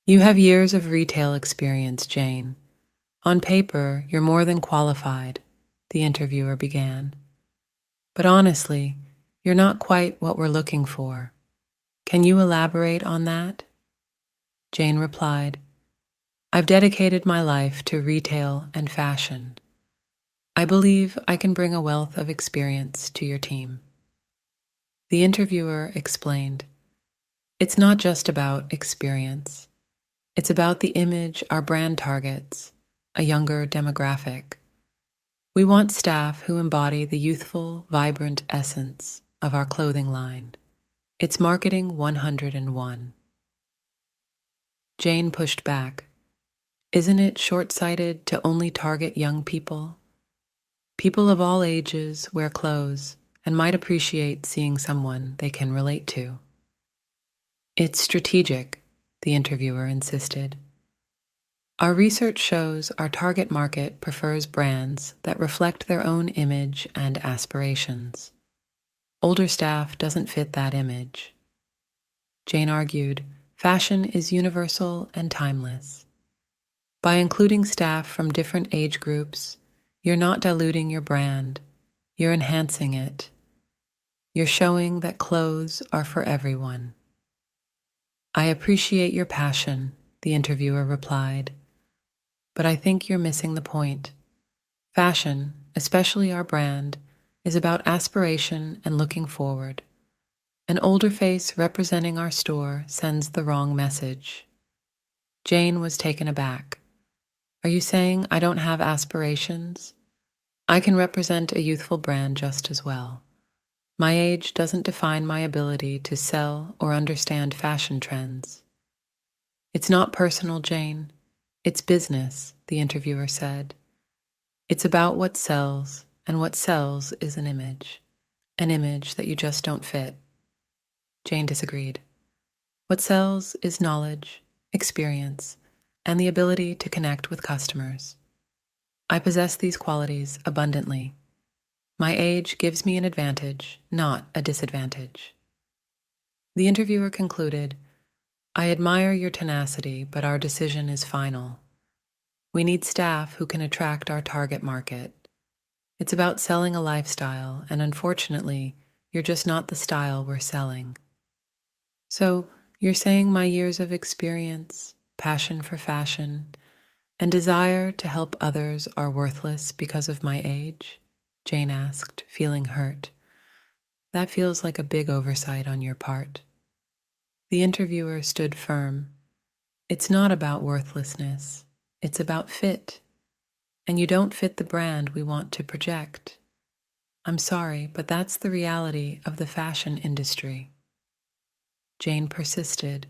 You have years of retail experience, Jane. On paper, you're more than qualified, the interviewer began. But honestly, you're not quite what we're looking for. Can you elaborate on that? Jane replied, I've dedicated my life to retail and fashion. I believe I can bring a wealth of experience to your team. The interviewer explained, It's not just about experience. It's about the image our brand targets, a younger demographic. We want staff who embody the youthful, vibrant essence of our clothing line. It's marketing 101. Jane pushed back. Isn't it short-sighted to only target young people? People of all ages wear clothes and might appreciate seeing someone they can relate to. It's strategic, the interviewer insisted. Our research shows our target market prefers brands that reflect their own image and aspirations. Older staff doesn't fit that image. Jane argued, fashion is universal and timeless. By including staff from different age groups, you're not diluting your brand, you're enhancing it. You're showing that clothes are for everyone. I appreciate your passion, the interviewer replied, but I think you're missing the point. Fashion, especially our brand, is about aspiration and looking forward. An older face representing our store sends the wrong message. Jane was taken aback. Are you saying I don't have aspirations? I can represent a youthful brand just as well. My age doesn't define my ability to sell or understand fashion trends. It's not personal, Jane. It's business, the interviewer said. It's about what sells, and what sells is an image that you just don't fit. Jane disagreed. What sells is knowledge, experience, and the ability to connect with customers. I possess these qualities abundantly. My age gives me an advantage, not a disadvantage. The interviewer concluded, I admire your tenacity, but our decision is final. We need staff who can attract our target market. It's about selling a lifestyle, and unfortunately, you're just not the style we're selling. So, you're saying my years of experience, passion for fashion, and desire to help others are worthless because of my age? Jane asked, feeling hurt. That feels like a big oversight on your part. The interviewer stood firm. It's not about worthlessness. It's about fit. And you don't fit the brand we want to project. I'm sorry, but that's the reality of the fashion industry. Jane persisted.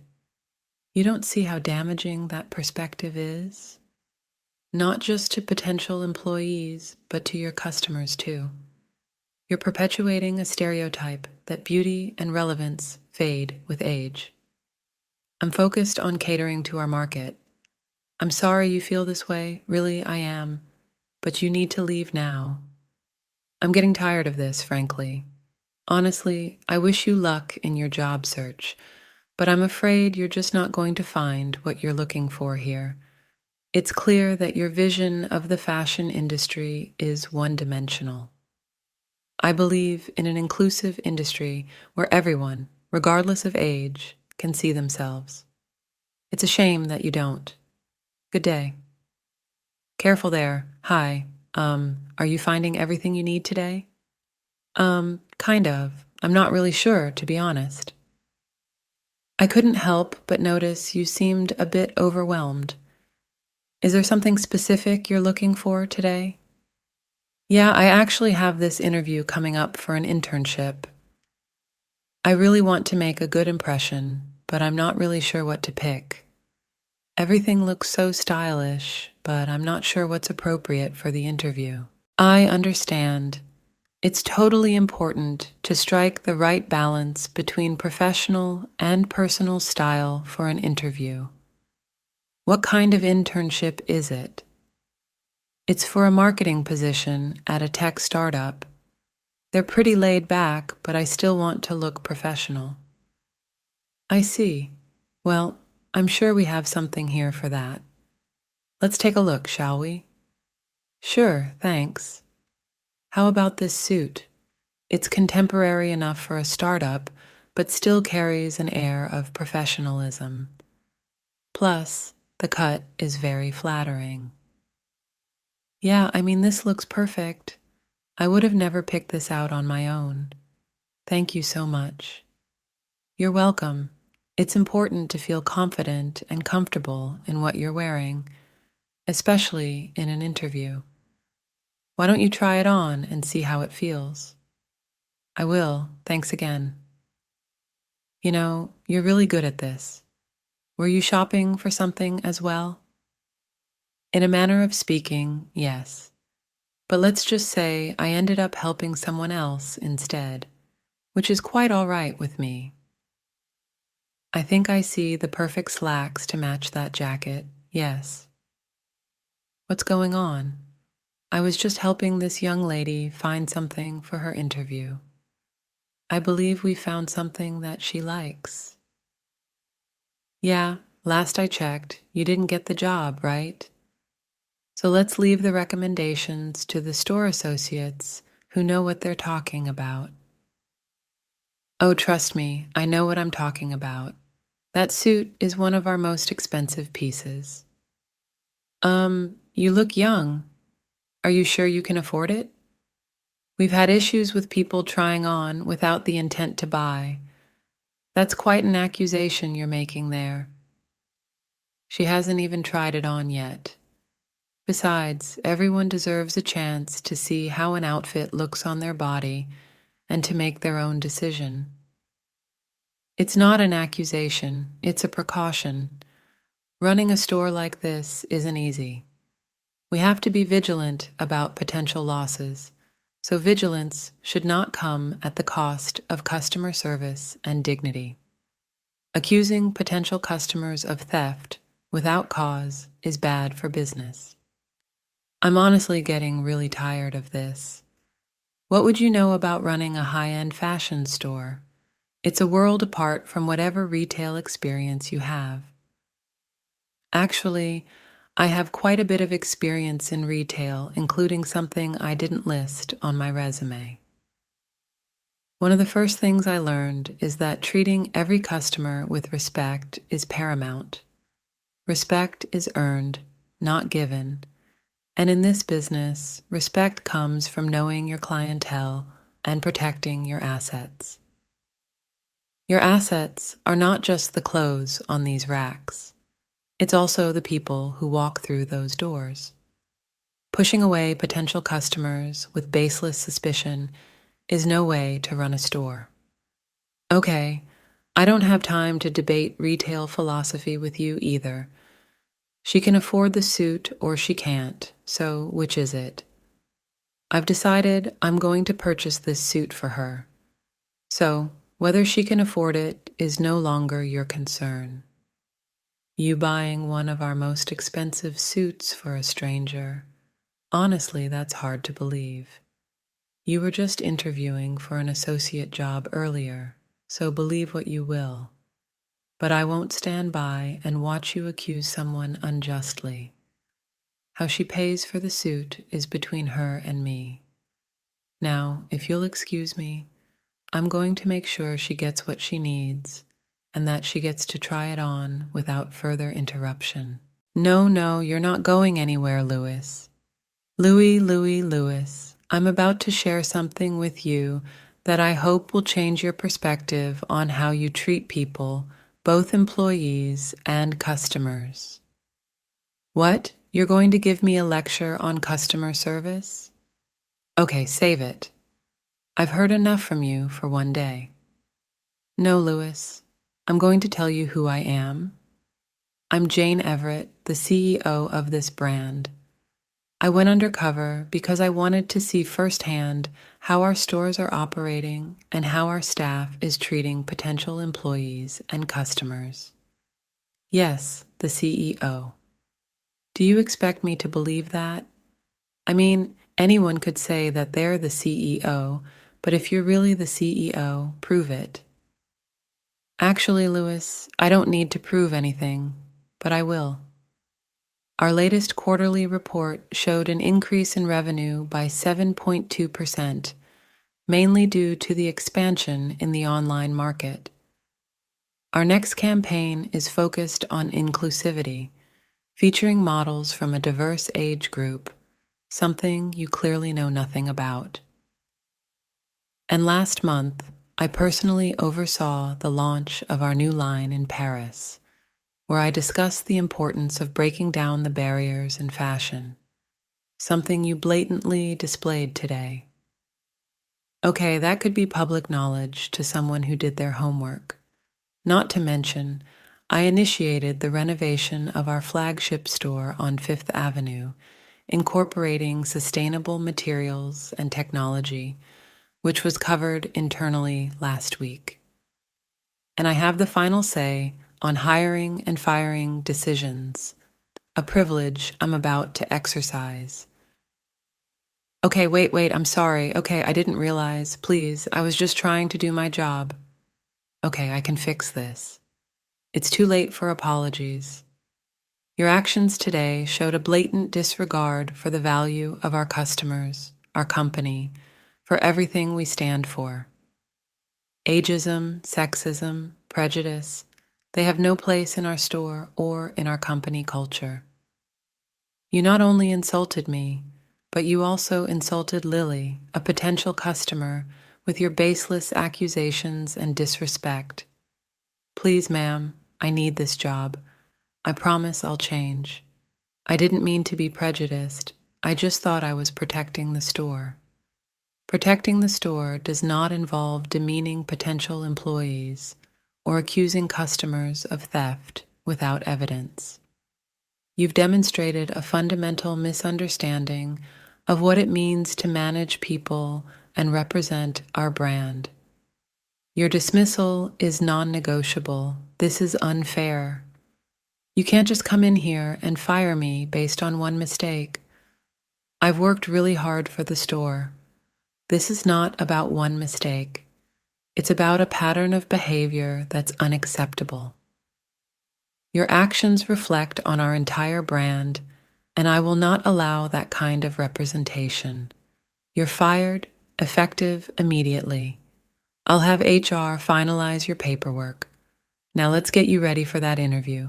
You don't see how damaging that perspective is? Not just to potential employees, but to your customers too. You're perpetuating a stereotype that beauty and relevance fade with age. I'm focused on catering to our market. I'm sorry you feel this way, really I am, but you need to leave now. I'm getting tired of this, frankly. Honestly, I wish you luck in your job search, but I'm afraid you're just not going to find what you're looking for here. It's clear that your vision of the fashion industry is one-dimensional. I believe in an inclusive industry where everyone, regardless of age, can see themselves. It's a shame that you don't. Good day. Careful there. Hi. Are you finding everything you need today? Kind of. I'm not really sure, to be honest. I couldn't help but notice you seemed a bit overwhelmed. Is there something specific you're looking for today? Yeah, I actually have this interview coming up for an internship. I really want to make a good impression, but I'm not really sure what to pick. Everything looks so stylish, but I'm not sure what's appropriate for the interview. I understand. It's totally important to strike the right balance between professional and personal style for an interview. What kind of internship is it? It's for a marketing position at a tech startup. They're pretty laid back, but I still want to look professional. I see. Well, I'm sure we have something here for that. Let's take a look, shall we? Sure, thanks. How about this suit? It's contemporary enough for a startup, but still carries an air of professionalism. Plus, the cut is very flattering. Yeah, this looks perfect. I would have never picked this out on my own. Thank you so much. You're welcome. It's important to feel confident and comfortable in what you're wearing, especially in an interview. Why don't you try it on and see how it feels? I will. Thanks again. You're really good at this. Were you shopping for something as well? In a manner of speaking, yes. But let's just say I ended up helping someone else instead, which is quite all right with me. I think I see the perfect slacks to match that jacket, yes. What's going on? I was just helping this young lady find something for her interview. I believe we found something that she likes. Yeah, last I checked, you didn't get the job, right? So let's leave the recommendations to the store associates who know what they're talking about. Oh, trust me, I know what I'm talking about. That suit is one of our most expensive pieces. You look young. Are you sure you can afford it? We've had issues with people trying on without the intent to buy. That's quite an accusation you're making there. She hasn't even tried it on yet. Besides, everyone deserves a chance to see how an outfit looks on their body and to make their own decision. It's not an accusation, it's a precaution. Running a store like this isn't easy. We have to be vigilant about potential losses, so vigilance should not come at the cost of customer service and dignity. Accusing potential customers of theft without cause is bad for business. I'm honestly getting really tired of this. What would you know about running a high-end fashion store? It's a world apart from whatever retail experience you have. Actually, I have quite a bit of experience in retail, including something I didn't list on my resume. One of the first things I learned is that treating every customer with respect is paramount. Respect is earned, not given. And in this business, respect comes from knowing your clientele and protecting your assets. Your assets are not just the clothes on these racks. It's also the people who walk through those doors. Pushing away potential customers with baseless suspicion is no way to run a store. Okay, I don't have time to debate retail philosophy with you either. She can afford the suit or she can't, so which is it? I've decided I'm going to purchase this suit for her. So, whether she can afford it is no longer your concern. You buying one of our most expensive suits for a stranger, honestly, that's hard to believe. You were just interviewing for an associate job earlier, so believe what you will. But I won't stand by and watch you accuse someone unjustly. How she pays for the suit is between her and me. Now, if you'll excuse me, I'm going to make sure she gets what she needs and that she gets to try it on without further interruption. No, you're not going anywhere, Louis. Louis, I'm about to share something with you that I hope will change your perspective on how you treat people, both employees and customers. What? You're going to give me a lecture on customer service? Okay, save it. I've heard enough from you for one day. No, Louis, I'm going to tell you who I am. I'm Jane Everett, the CEO of this brand. I went undercover because I wanted to see firsthand how our stores are operating and how our staff is treating potential employees and customers. Yes, the CEO. Do you expect me to believe that? Anyone could say that they're the CEO, but if you're really the CEO, prove it. Actually, Lewis, I don't need to prove anything, but I will. Our latest quarterly report showed an increase in revenue by 7.2%, mainly due to the expansion in the online market. Our next campaign is focused on inclusivity, featuring models from a diverse age group, something you clearly know nothing about. And last month, I personally oversaw the launch of our new line in Paris, where I discussed the importance of breaking down the barriers in fashion, something you blatantly displayed today. Okay, that could be public knowledge to someone who did their homework. Not to mention, I initiated the renovation of our flagship store on Fifth Avenue, incorporating sustainable materials and technology, which was covered internally last week. And I have the final say on hiring and firing decisions, a privilege I'm about to exercise. Okay, wait, I'm sorry. Okay, I didn't realize. Please, I was just trying to do my job. Okay, I can fix this. It's too late for apologies. Your actions today showed a blatant disregard for the value of our customers, our company, for everything we stand for. Ageism, sexism, prejudice, they have no place in our store or in our company culture. You not only insulted me, but you also insulted Lily, a potential customer, with your baseless accusations and disrespect. Please, ma'am, I need this job. I promise I'll change. I didn't mean to be prejudiced. I just thought I was protecting the store. Protecting the store does not involve demeaning potential employees or accusing customers of theft without evidence. You've demonstrated a fundamental misunderstanding of what it means to manage people and represent our brand. Your dismissal is non-negotiable. This is unfair. You can't just come in here and fire me based on one mistake. I've worked really hard for the store. This is not about one mistake. It's about a pattern of behavior that's unacceptable. Your actions reflect on our entire brand, and I will not allow that kind of representation. You're fired, effective immediately. I'll have HR finalize your paperwork. Now let's get you ready for that interview.